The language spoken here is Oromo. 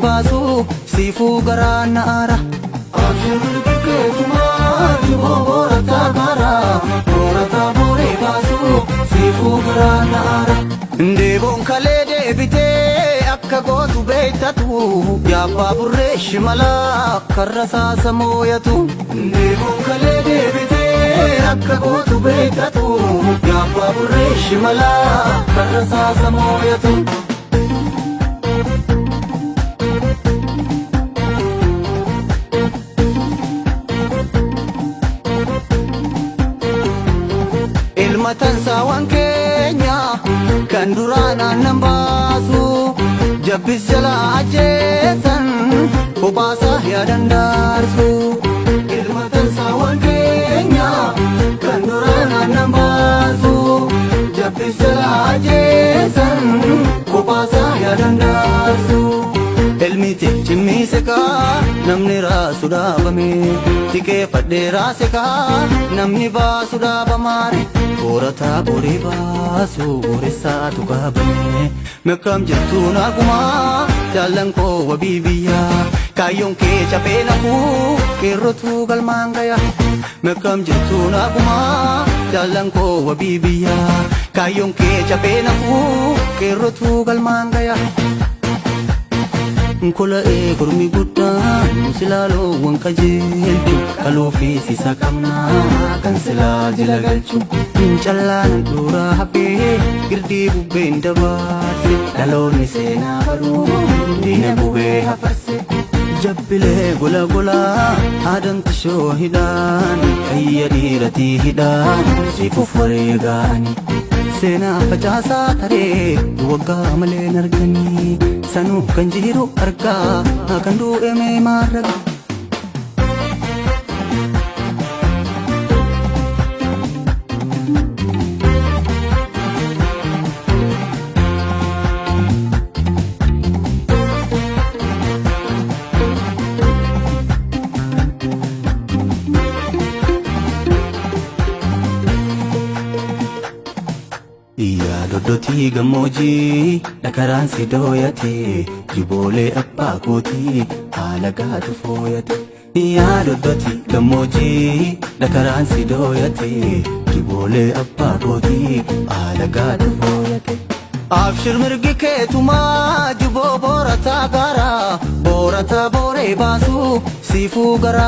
baasu siifuu garaa naara. Abshirri keetumaa jiboo boorata gara boorata booree baasu siifuu garaa naara. Deeboon kalee deebitee akka gootu beektatu yaabbaa burree shimala karra saasa mooyatu. Deeboon kalee deebitee akka gootu beektatu yaabbaa burree shimala karra saasa mooyatu. Tansaawwan keenya kan duraan aannan baasu jabbis jala ajjeesan kophaasa yaadan daarsu. Ilma tansaawwan keenya kan duraan aannan baasu jabbis jala ajjeesan kophaasa yaadan daarsu. Elmite cimmise kaa namni raasu dhaabame tikee fadhee raase kaa namni baasu dhaabamaare. Boorata booree baasu booressaatu qabame meeqam jettu naagumaa jaallan koo wabii biyyaa kaayyoon kee cabee nafuu qeerrotu galmaan gaya. Meeqam jettu naagumaa jaallan koo wabii biyyaa kaayyoon kee cabee nafuu qeerrotu galmaan gaya. Nkola'ee kormi guddaan silaaloo wanka jeelchu kaloo fi siisa qabnaa kan silaa jila galchu. Callaan duraa hafee girdii bubbeen dabaarse dhaloonni seenaa baruu diina bubbee hafarse. Jabbilee gola gola haadamti shoo hidhaan kayya dhiiratii hidhaan siifuuf wareegaani. Seenaa facaasaa taree waggaa malee narganii sanuu kan jiru argaa kan du'e mee maarraga. Yaa doddotii gammoojii dhakaraan si dooyate jiboolee abbaa kootii haala gaatu fooyate. Yaa doddotii gammoojii dhakaraan si dooyate jiboolee abbaa kootii haala gaatu fooyate. Abshir mirgi keetumaa jiboo boorata gara boorata booree baasu siifuu garaa.